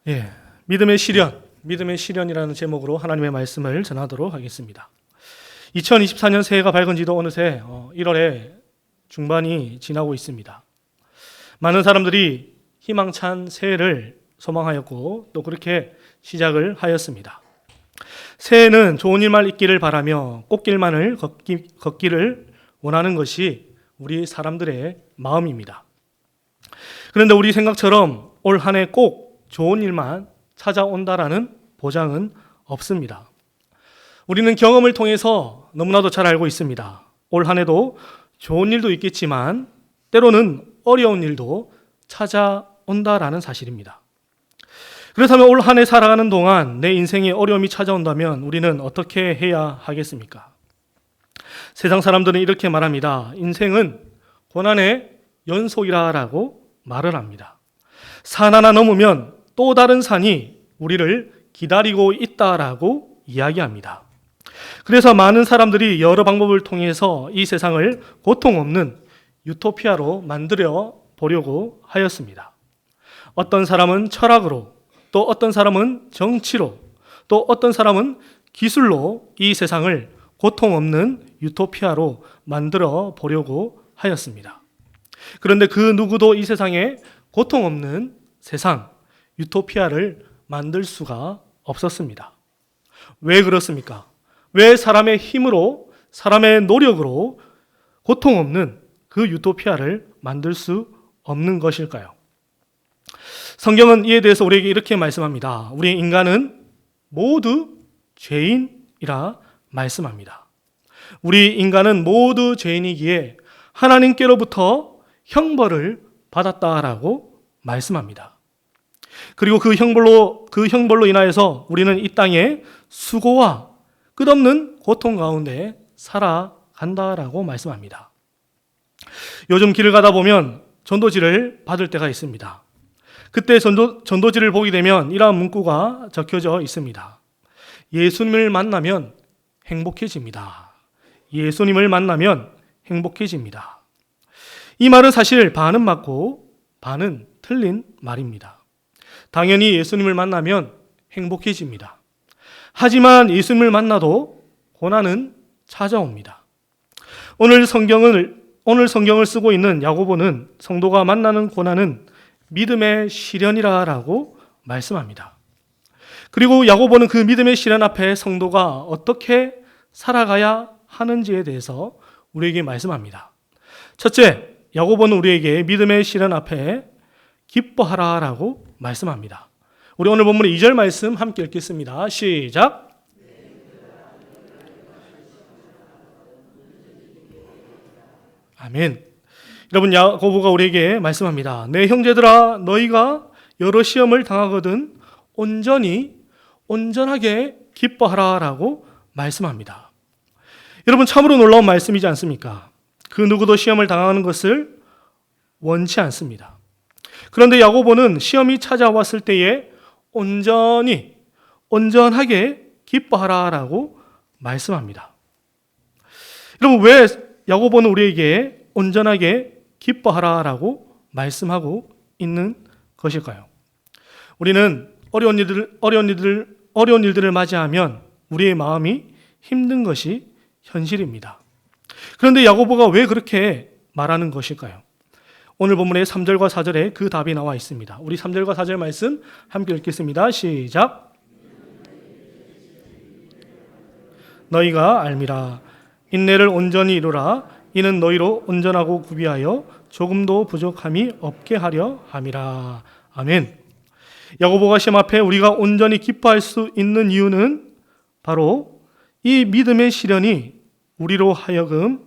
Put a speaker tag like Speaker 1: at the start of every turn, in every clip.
Speaker 1: 예, 믿음의 시련이라는 제목으로 하나님의 말씀을 전하도록 하겠습니다. 2024년 새해가 밝은 지도 어느새 1월의 중반이 지나고 있습니다. 많은 사람들이 희망찬 새해를 소망하였고 또 그렇게 시작을 하였습니다. 새해는 좋은 일만 있기를 바라며 꽃길만을 걷기를 원하는 것이 우리 사람들의 마음입니다. 그런데 우리 생각처럼 올 한 해 꼭 좋은 일만 찾아온다라는 보장은 없습니다. 우리는 경험을 통해서 너무나도 잘 알고 있습니다. 올 한 해도 좋은 일도 있겠지만 때로는 어려운 일도 찾아온다라는 사실입니다. 그렇다면 올 한 해 살아가는 동안 내 인생에 어려움이 찾아온다면 우리는 어떻게 해야 하겠습니까? 세상 사람들은 이렇게 말합니다. 인생은 고난의 연속이라고 말을 합니다. 산 하나 넘으면 또 다른 산이 우리를 기다리고 있다라고 이야기합니다. 그래서 많은 사람들이 여러 방법을 통해서 이 세상을 고통 없는 유토피아로 만들어 보려고 하였습니다. 어떤 사람은 철학으로, 또 어떤 사람은 정치로, 또 어떤 사람은 기술로 이 세상을 고통 없는 유토피아로 만들어 보려고 하였습니다. 그런데 그 누구도 이 세상에 고통 없는 세상, 유토피아를 만들 수가 없었습니다. 왜 그렇습니까? 왜 사람의 힘으로, 사람의 노력으로 고통 없는 그 유토피아를 만들 수 없는 것일까요? 성경은 이에 대해서 우리에게 이렇게 말씀합니다. 우리 인간은 모두 죄인이라 말씀합니다. 우리 인간은 모두 죄인이기에 하나님께로부터 형벌을 받았다라고 말씀합니다. 그리고 그 형벌로 인하여서 우리는 이 땅에 수고와 끝없는 고통 가운데 살아간다라고 말씀합니다. 요즘 길을 가다 보면 전도지를 받을 때가 있습니다. 그때 전도지를 보게 되면 이러한 문구가 적혀져 있습니다. 예수님을 만나면 행복해집니다. 예수님을 만나면 행복해집니다. 이 말은 사실 반은 맞고 반은 틀린 말입니다. 당연히 예수님을 만나면 행복해집니다. 하지만 예수님을 만나도 고난은 찾아옵니다. 오늘 성경을 쓰고 있는 야고보는 성도가 만나는 고난은 믿음의 시련이라고 말씀합니다. 그리고 야고보는 그 믿음의 시련 앞에 성도가 어떻게 살아가야 하는지에 대해서 우리에게 말씀합니다. 첫째, 야고보는 우리에게 믿음의 시련 앞에 기뻐하라라고 말씀합니다. 우리 오늘 본문의 2절 말씀 함께 읽겠습니다. 시작. 아멘. 여러분, 야고보가 우리에게 말씀합니다. 내 형제들아, 너희가 여러 시험을 당하거든 온전하게 기뻐하라라고 말씀합니다. 여러분, 참으로 놀라운 말씀이지 않습니까? 그 누구도 시험을 당하는 것을 원치 않습니다. 그런데 야고보는 시험이 찾아왔을 때에 온전하게 기뻐하라라고 말씀합니다. 여러분, 왜 야고보는 우리에게 온전하게 기뻐하라라고 말씀하고 있는 것일까요? 우리는 어려운 일들을 맞이하면 우리의 마음이 힘든 것이 현실입니다. 그런데 야고보가 왜 그렇게 말하는 것일까요? 오늘 본문의 3절과 4절에 그 답이 나와 있습니다. 우리 3절과 4절 말씀 함께 읽겠습니다. 시작. 너희가 알미라 인내를 온전히 이루라 이는 너희로 온전하고 구비하여 조금도 부족함이 없게 하려 함이라. 아멘. 야고보가 시험 앞에 우리가 온전히 기뻐할 수 있는 이유는 바로 이 믿음의 시련이 우리로 하여금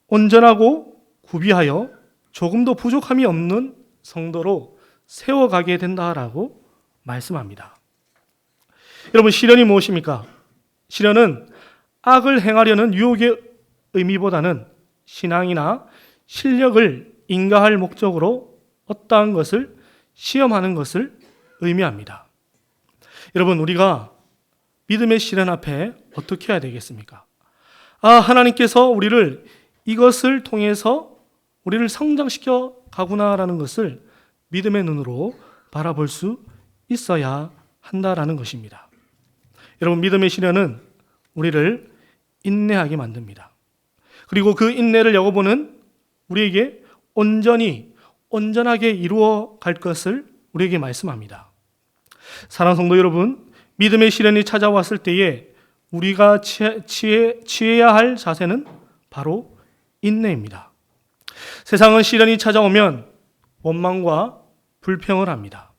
Speaker 1: 온전하고 구비하여 조금도 부족함이 없는 성도로 세워가게 된다라고 말씀합니다. 여러분, 시련이 무엇입니까? 시련은 악을 행하려는 유혹의 의미보다는 신앙이나 실력을 인가할 목적으로 어떠한 것을 시험하는 것을 의미합니다. 여러분, 우리가 믿음의 시련 앞에 어떻게 해야 되겠습니까? 하나님께서 우리를 이것을 통해서 우리를 성장시켜 가구나라는 것을 믿음의 눈으로 바라볼 수 있어야 한다라는 것입니다. 여러분, 믿음의 시련은 우리를 인내하게 만듭니다. 그리고 그 인내를 여러분은 우리에게 온전하게 이루어 갈 것을 우리에게 말씀합니다. 사랑하는 성도 여러분, 믿음의 시련이 찾아왔을 때에 우리가 취해야 할 자세는 바로 인내입니다. 세상은 시련이 찾아오면 원망과 불평을 합니다.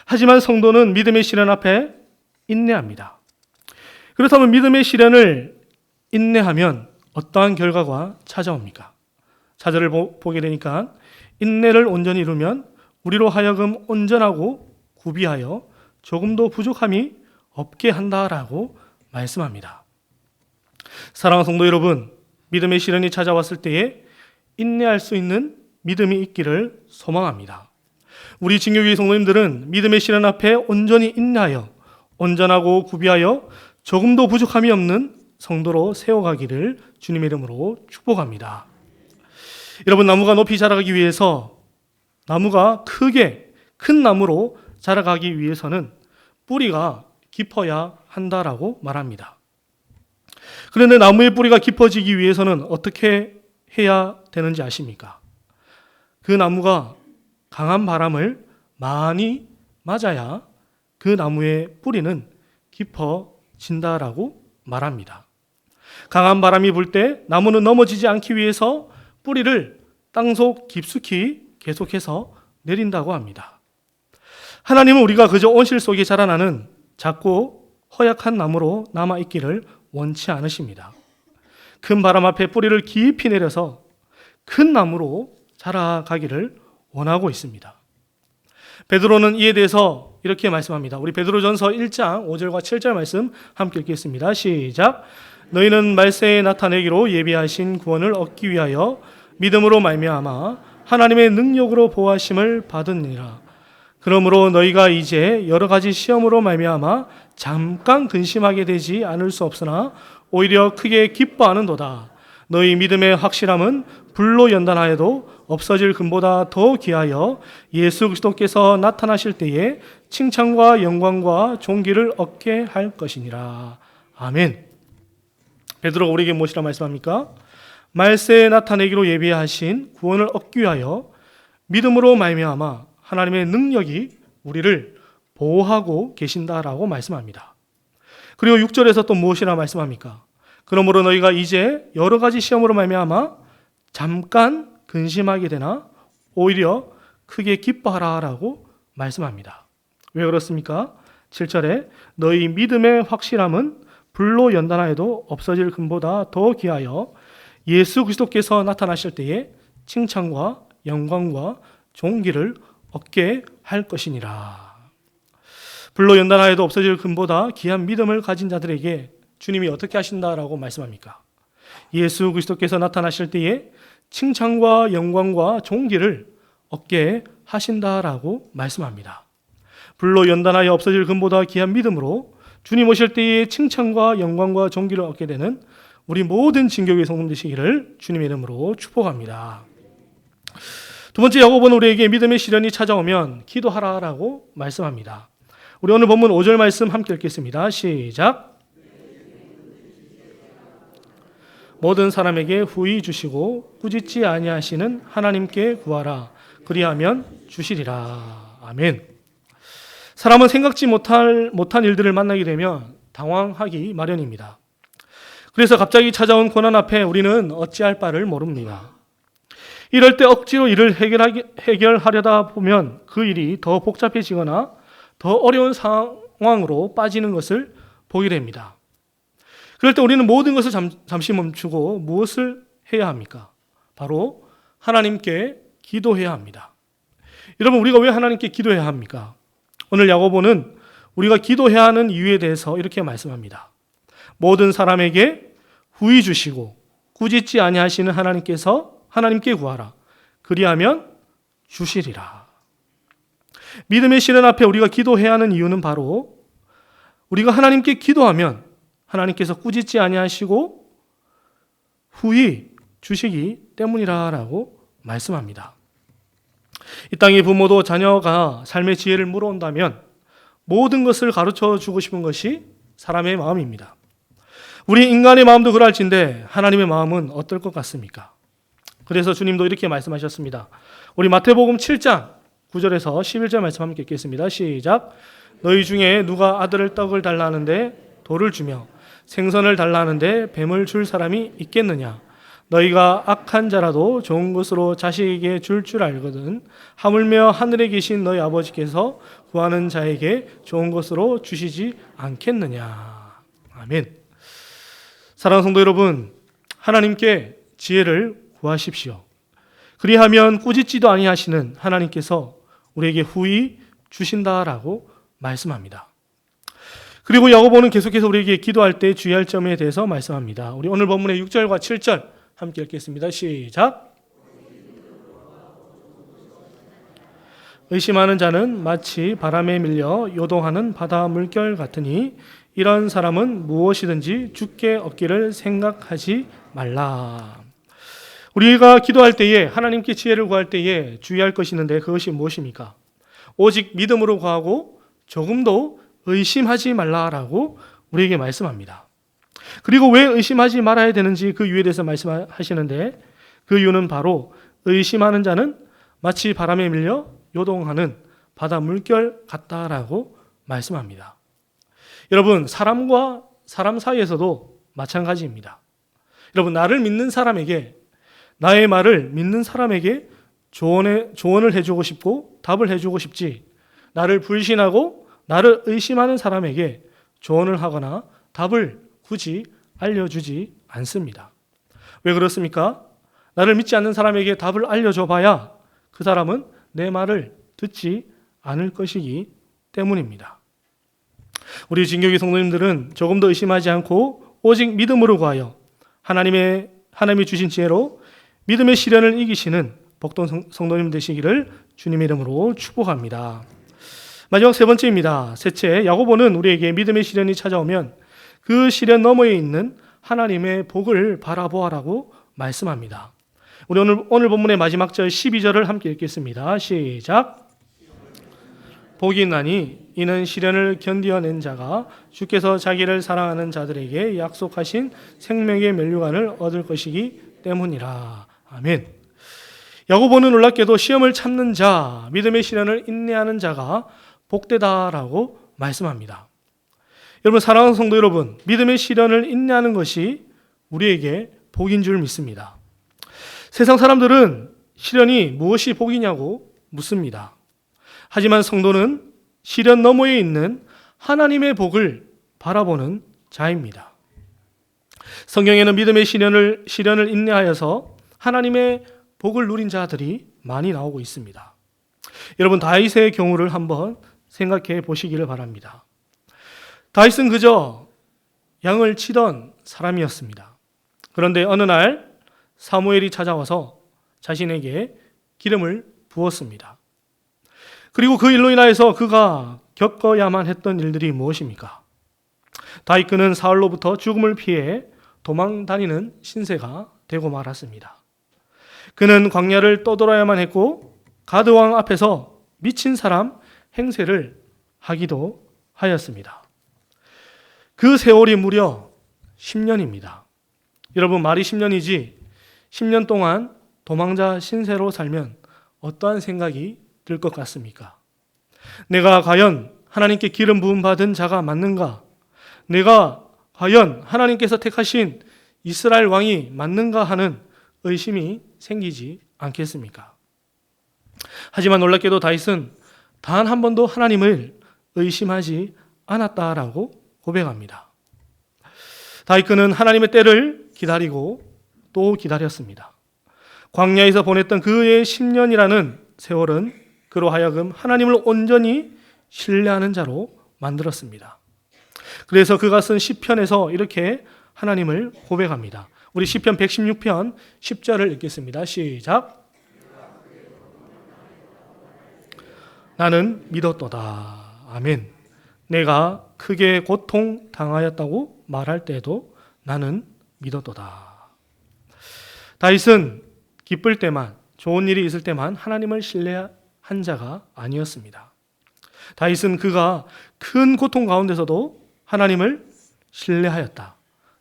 Speaker 1: 하지만 성도는 믿음의 시련 앞에 인내합니다. 그렇다면 믿음의 시련을 인내하면 어떠한 결과가 찾아옵니까? 4절을 보게 되니까 인내를 온전히 이루면 우리로 하여금 온전하고 구비하여 조금도 부족함이 없게 한다라고 말씀합니다. 사랑하는 성도 여러분, 믿음의 시련이 찾아왔을 때에 인내할 수 있는 믿음이 있기를 소망합니다. 우리 진교교회 성도님들은 믿음의 시련 앞에 온전히 인내하여 온전하고 구비하여 조금도 부족함이 없는 성도로 세워가기를 주님의 이름으로 축복합니다. 여러분, 나무가 높이 자라가기 위해서, 나무가 큰 나무로 자라가기 위해서는 뿌리가 깊어야 한다라고 말합니다. 그런데 나무의 뿌리가 깊어지기 위해서는 어떻게 해야 되는지 아십니까? 그 나무가 강한 바람을 많이 맞아야 그 나무의 뿌리는 깊어진다라고 말합니다. 강한 바람이 불 때 나무는 넘어지지 않기 위해서 뿌리를 땅속 깊숙이 계속해서 내린다고 합니다. 하나님은 우리가 그저 온실 속에 자라나는 작고 허약한 나무로 남아있기를 원치 않으십니다. 큰 바람 앞에 뿌리를 깊이 내려서 큰 나무로 자라가기를 원하고 있습니다. 베드로는 이에 대해서 이렇게 말씀합니다. 우리 베드로전서 1장 5절과 7절 말씀 함께 읽겠습니다. 시작. 너희는 말세에 나타내기로 예비하신 구원을 얻기 위하여 믿음으로 말미암아 하나님의 능력으로 보호하심을 받으니라. 그러므로 너희가 이제 여러 가지 시험으로 말미암아 잠깐 근심하게 되지 않을 수 없으나 오히려 크게 기뻐하는도다. 너희 믿음의 확실함은 불로 연단하여도 없어질 금보다 더 귀하여 예수 그리스도께서 나타나실 때에 칭찬과 영광과 존귀를 얻게 할 것이니라. 아멘. 베드로가 우리에게 무엇이라 말씀합니까? 말세에 나타내기로 예비하신 구원을 얻기 위하여 믿음으로 말미암아 하나님의 능력이 우리를 보호하고 계신다라고 말씀합니다. 그리고 6절에서 또 무엇이라 말씀합니까? 그러므로 너희가 이제 여러 가지 시험으로 말미암아 잠깐 근심하게 되나 오히려 크게 기뻐하라라고 말씀합니다. 왜 그렇습니까? 7절에 너희 믿음의 확실함은 불로 연단하여도 없어질 금보다 더 귀하여 예수 그리스도께서 나타나실 때에 칭찬과 영광과 존귀를 얻게 할 것이니라. 불로 연단하여도 없어질 금보다 귀한 믿음을 가진 자들에게 주님이 어떻게 하신다라고 말씀합니까? 예수 그리스도께서 나타나실 때에 칭찬과 영광과 존귀를 얻게 하신다라고 말씀합니다. 불로 연단하여 없어질 금보다 귀한 믿음으로 주님 오실 때에 칭찬과 영광과 존귀를 얻게 되는 우리 모든 진교회 성도님 되시기를 주님의 이름으로 축복합니다. 두 번째, 야고보는 우리에게 믿음의 시련이 찾아오면 기도하라라고 말씀합니다. 우리 오늘 본문 5절 말씀 함께 읽겠습니다. 시작. 모든 사람에게 후히 주시고 꾸짖지 아니하시는 하나님께 구하라. 그리하면 주시리라. 아멘. 사람은 생각지 못한 일들을 만나게 되면 당황하기 마련입니다. 그래서 갑자기 찾아온 고난 앞에 우리는 어찌할 바를 모릅니다. 이럴 때 억지로 일을 해결하려다 보면 그 일이 더 복잡해지거나 더 어려운 상황으로 빠지는 것을 보게 됩니다. 그럴 때 우리는 모든 것을 잠시 멈추고 무엇을 해야 합니까? 바로 하나님께 기도해야 합니다. 여러분, 우리가 왜 하나님께 기도해야 합니까? 오늘 야고보는 우리가 기도해야 하는 이유에 대해서 이렇게 말씀합니다. 모든 사람에게 후히 주시고 꾸짖지 아니하시는 하나님께 구하라. 그리하면 주시리라. 믿음의 시련 앞에 우리가 기도해야 하는 이유는 바로 우리가 하나님께 기도하면 하나님께서 꾸짖지 아니하시고 후히 주시기 때문이라고 말씀합니다. 이 땅의 부모도 자녀가 삶의 지혜를 물어온다면 모든 것을 가르쳐 주고 싶은 것이 사람의 마음입니다. 우리 인간의 마음도 그럴진데 하나님의 마음은 어떨 것 같습니까? 그래서 주님도 이렇게 말씀하셨습니다. 우리 마태복음 7장 9절에서 11절 말씀 함께 읽겠습니다. 시작. 너희 중에 누가 아들을 떡을 달라 하는데 돌을 주며 생선을 달라 하는데 뱀을 줄 사람이 있겠느냐? 너희가 악한 자라도 좋은 것으로 자식에게 줄 알거든 하물며 하늘에 계신 너희 아버지께서 구하는 자에게 좋은 것으로 주시지 않겠느냐. 아멘. 사랑하는 성도 여러분, 하나님께 지혜를 구하십시오. 그리하면 꾸짖지도 아니하시는 하나님께서 우리에게 후히 주신다라고 말씀합니다. 그리고 야고보는 계속해서 우리에게 기도할 때 주의할 점에 대해서 말씀합니다. 우리 오늘 본문의 6절과 7절 함께 읽겠습니다. 시작. 의심하는 자는 마치 바람에 밀려 요동하는 바다 물결 같으니 이런 사람은 무엇이든지 죽게 얻기를 생각하지 말라. 우리가 기도할 때에 하나님께 지혜를 구할 때에 주의할 것이 있는데 그것이 무엇입니까? 오직 믿음으로 구하고 조금도 의심하지 말라라고 우리에게 말씀합니다. 그리고 왜 의심하지 말아야 되는지 그 이유에 대해서 말씀하시는데 그 이유는 바로 의심하는 자는 마치 바람에 밀려 요동하는 바다 물결 같다라고 말씀합니다. 여러분, 사람과 사람 사이에서도 마찬가지입니다. 여러분, 나를 믿는 사람에게, 나의 말을 믿는 사람에게 조언을 해주고 싶고 답을 해주고 싶지, 나를 불신하고 나를 의심하는 사람에게 조언을 하거나 답을 굳이 알려주지 않습니다. 왜 그렇습니까? 나를 믿지 않는 사람에게 답을 알려줘 봐야 그 사람은 내 말을 듣지 않을 것이기 때문입니다. 우리 진교기 성도님들은 조금 더 의심하지 않고 오직 믿음으로 구하여 하나님이 주신 지혜로 믿음의 시련을 이기시는 복된 성도님 되시기를 주님의 이름으로 축복합니다. 마지막 세 번째입니다. 셋째, 야고보는 우리에게 믿음의 시련이 찾아오면 그 시련 너머에 있는 하나님의 복을 바라보아라고 말씀합니다. 우리 오늘 본문의 마지막 절 12절을 함께 읽겠습니다. 시작. 복이 있나니 이는 시련을 견디어낸 자가 주께서 자기를 사랑하는 자들에게 약속하신 생명의 면류관을 얻을 것이기 때문이라. 아멘. 야고보는 놀랍게도 시험을 참는 자, 믿음의 시련을 인내하는 자가 복되다라고 말씀합니다. 여러분, 사랑하는 성도 여러분, 믿음의 시련을 인내하는 것이 우리에게 복인 줄 믿습니다. 세상 사람들은 시련이 무엇이 복이냐고 묻습니다. 하지만 성도는 시련 너머에 있는 하나님의 복을 바라보는 자입니다. 성경에는 믿음의 시련을 인내하여서 하나님의 복을 누린 자들이 많이 나오고 있습니다. 여러분, 다윗의 경우를 한번 생각해 보시기를 바랍니다. 다윗은 그저 양을 치던 사람이었습니다. 그런데 어느 날 사무엘이 찾아와서 자신에게 기름을 부었습니다. 그리고 그 일로 인하여서 그가 겪어야만 했던 일들이 무엇입니까? 다윗 그는 사울로부터 죽음을 피해 도망 다니는 신세가 되고 말았습니다. 그는 광야를 떠돌아야만 했고 가드 왕 앞에서 미친 사람 행세를 하기도 하였습니다. 그 세월이 무려 10년입니다. 여러분, 말이 10년이지 10년 동안 도망자 신세로 살면 어떠한 생각이 들 것 같습니까? 내가 과연 하나님께 기름 부음 받은 자가 맞는가? 내가 과연 하나님께서 택하신 이스라엘 왕이 맞는가 하는 의심이 생기지 않겠습니까? 하지만 놀랍게도 다윗은 단 한 번도 하나님을 의심하지 않았다라고 고백합니다. 다윗 그는 하나님의 때를 기다리고 또 기다렸습니다. 광야에서 보냈던 그의 10년이라는 세월은 그로 하여금 하나님을 온전히 신뢰하는 자로 만들었습니다. 그래서 그가 쓴 시편에서 이렇게 하나님을 고백합니다. 우리 시편 116편 10절을 읽겠습니다. 시작. 나는 믿었도다. 아멘. 내가 크게 고통 당하였다고 말할 때도 나는 믿었도다. 다윗은 기쁠 때만, 좋은 일이 있을 때만 하나님을 한 자가 아니었습니다. 다윗은 그가 큰 고통 가운데서도 하나님을 신뢰하였다.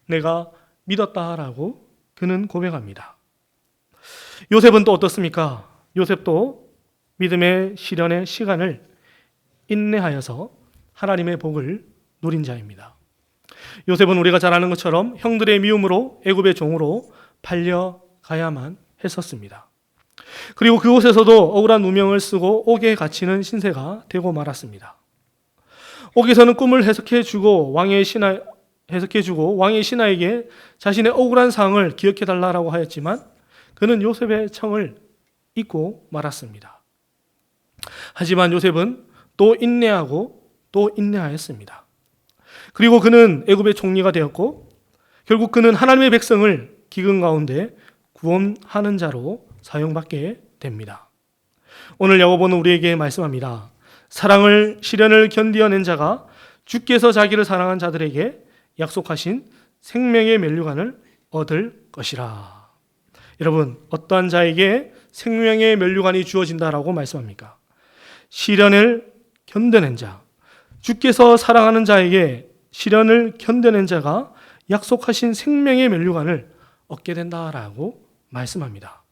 Speaker 1: 내가 믿었다라고 그는 고백합니다. 요셉은 또 어떻습니까? 요셉도 믿음의 시련의 시간을 인내하여서 하나님의 복을 누린 자입니다. 요셉은 우리가 잘 아는 것처럼 형들의 미움으로 애굽의 종으로 팔려가야만 했었습니다. 그리고 그곳에서도 억울한 누명을 쓰고 옥에 갇히는 신세가 되고 말았습니다. 옥에서는 꿈을 해석해주고 왕의 신하에게 자신의 억울한 상황을 기억해달라고 하였지만 그는 요셉의 청을 잊고 말았습니다. 하지만 요셉은 또 인내하고 또 인내하였습니다. 그리고 그는 애굽의 총리가 되었고 결국 그는 하나님의 백성을 기근 가운데 구원하는 자로 사용받게 됩니다. 오늘 야고보는 우리에게 말씀합니다. 시련을 견디어낸 자가 주께서 자기를 사랑한 자들에게 약속하신 생명의 면류관을 얻을 것이라. 여러분, 어떠한 자에게 생명의 면류관이 주어진다라고 말씀합니까? 시련을 견뎌낸 자, 주께서 사랑하는 자에게 시련을 견뎌낸 자가 약속하신 생명의 면류관을 얻게 된다라고 말씀합니다.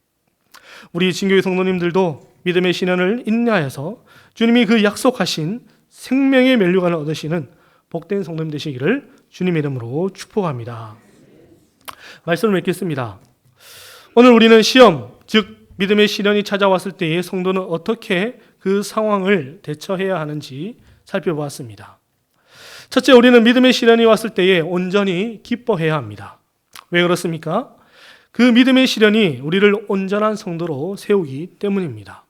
Speaker 1: 우리 진교회 성도님들도 믿음의 시련을 인내하여서 주님이 그 약속하신 생명의 면류관을 얻으시는 복된 성도님 되시기를 주님의 이름으로 축복합니다. 말씀을 맺겠습니다. 오늘 우리는 시험, 즉 믿음의 시련이 찾아왔을 때에 성도는 어떻게 그 상황을 대처해야 하는지 살펴보았습니다. 첫째, 우리는 믿음의 시련이 왔을 때에 온전히 기뻐해야 합니다. 왜 그렇습니까? 그 믿음의 시련이 우리를 온전한 성도로 세우기 때문입니다.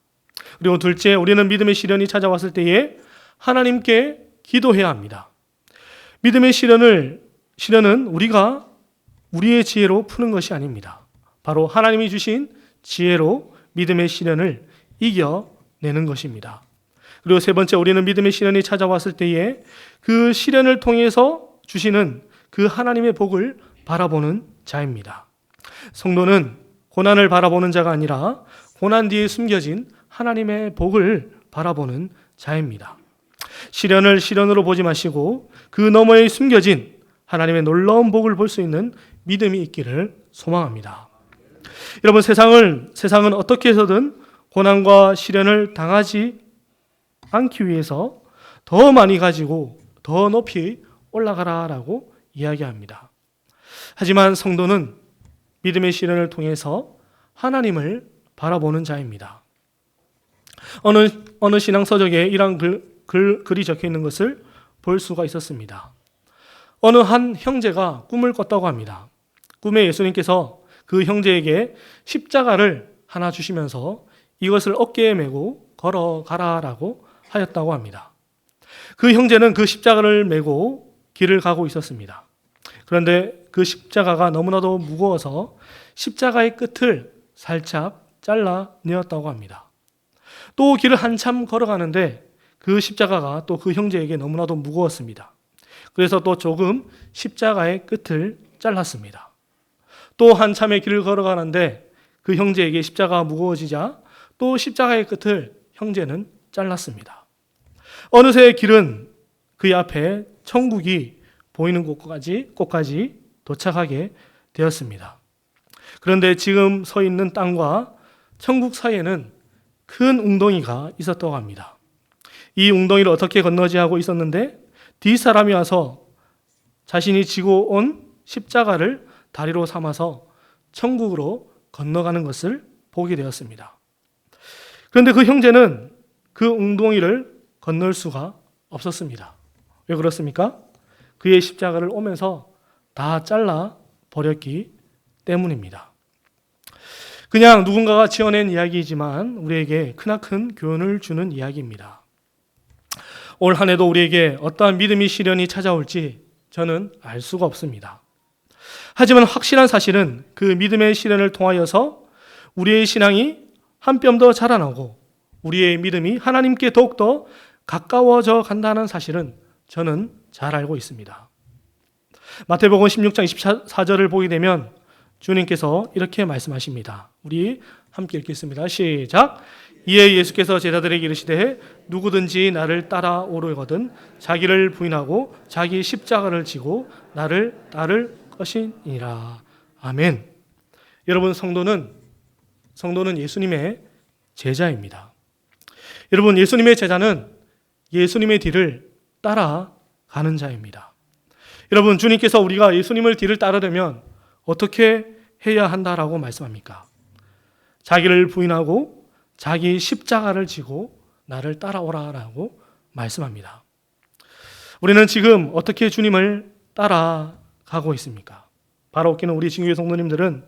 Speaker 1: 그리고 둘째, 우리는 믿음의 시련이 찾아왔을 때에 하나님께 기도해야 합니다. 믿음의 시련은 우리가 우리의 지혜로 푸는 것이 아닙니다. 바로 하나님이 주신 지혜로 믿음의 시련을 이겨내는 것입니다. 그리고 세 번째, 우리는 믿음의 시련이 찾아왔을 때에 그 시련을 통해서 주시는 그 하나님의 복을 바라보는 자입니다. 성도는 고난을 바라보는 자가 아니라 고난 뒤에 숨겨진 하나님의 복을 바라보는 자입니다. 시련을 시련으로 보지 마시고 그 너머에 숨겨진 하나님의 놀라운 복을 볼 수 있는 믿음이 있기를 소망합니다. 여러분, 세상은 어떻게 해서든 고난과 시련을 당하지 않기 위해서 더 많이 가지고 더 높이 올라가라라고 이야기합니다. 하지만 성도는 믿음의 시련을 통해서 하나님을 바라보는 자입니다. 어느 신앙서적에 이런 글이 적혀 있는 것을 볼 수가 있었습니다. 어느 한 형제가 꿈을 꿨다고 합니다. 꿈에 예수님께서 그 형제에게 십자가를 하나 주시면서 이것을 어깨에 메고 걸어가라라고 하였다고 합니다. 그 형제는 그 십자가를 메고 길을 가고 있었습니다. 그런데 그 십자가가 너무나도 무거워서 십자가의 끝을 살짝 잘라내었다고 합니다. 또 길을 한참 걸어가는데 그 십자가가 또 그 형제에게 너무나도 무거웠습니다. 그래서 또 조금 십자가의 끝을 잘랐습니다. 또 한참의 길을 걸어가는데 그 형제에게 십자가가 무거워지자 또 십자가의 끝을 형제는 잘랐습니다. 어느새 길은 그의 앞에 천국이 보이는 곳까지 도착하게 되었습니다. 그런데 지금 서 있는 땅과 천국 사이에는 큰 웅덩이가 있었다고 합니다. 이 웅덩이를 어떻게 건너지 하고 있었는데 뒷사람이 와서 자신이 지고 온 십자가를 다리로 삼아서 천국으로 건너가는 것을 보게 되었습니다. 그런데 그 형제는 그 웅덩이를 건널 수가 없었습니다. 왜 그렇습니까? 그의 십자가를 오면서 다 잘라 버렸기 때문입니다. 그냥 누군가가 지어낸 이야기이지만 우리에게 크나큰 교훈을 주는 이야기입니다. 올 한 해도 우리에게 어떠한 믿음의 시련이 찾아올지 저는 알 수가 없습니다. 하지만 확실한 사실은 그 믿음의 시련을 통하여서 우리의 신앙이 한 뼘 더 자라나고 우리의 믿음이 하나님께 더욱더 가까워져 간다는 사실은 저는 잘 알고 있습니다. 마태복음 16장 24절을 보게 되면 주님께서 이렇게 말씀하십니다. 우리 함께 읽겠습니다. 시작. 이에 예수께서 제자들에게 이르시되 누구든지 나를 따라오려거든 자기를 부인하고 자기 십자가를 지고 나를 따를 것이니라. 아멘. 여러분, 성도는 예수님의 제자입니다. 여러분, 예수님의 제자는 예수님의 뒤를 따라가는 자입니다. 여러분, 주님께서 우리가 예수님을 뒤를 따르려면 어떻게 해야 한다라고 말씀합니까? 자기를 부인하고 자기 십자가를 지고 나를 따라오라라고 말씀합니다. 우리는 지금 어떻게 주님을 따라가고 있습니까? 바로 웃기는 우리 진교회 성도님들은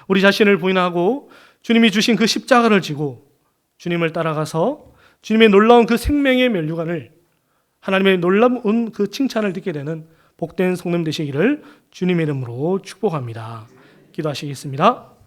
Speaker 1: 우리 자신을 부인하고 주님이 주신 그 십자가를 지고 주님을 따라가서 주님의 놀라운 그 생명의 면류관을, 하나님의 놀라운 그 칭찬을 듣게 되는 복된 성도님 되시기를 주님의 이름으로 축복합니다. 기도하시겠습니다.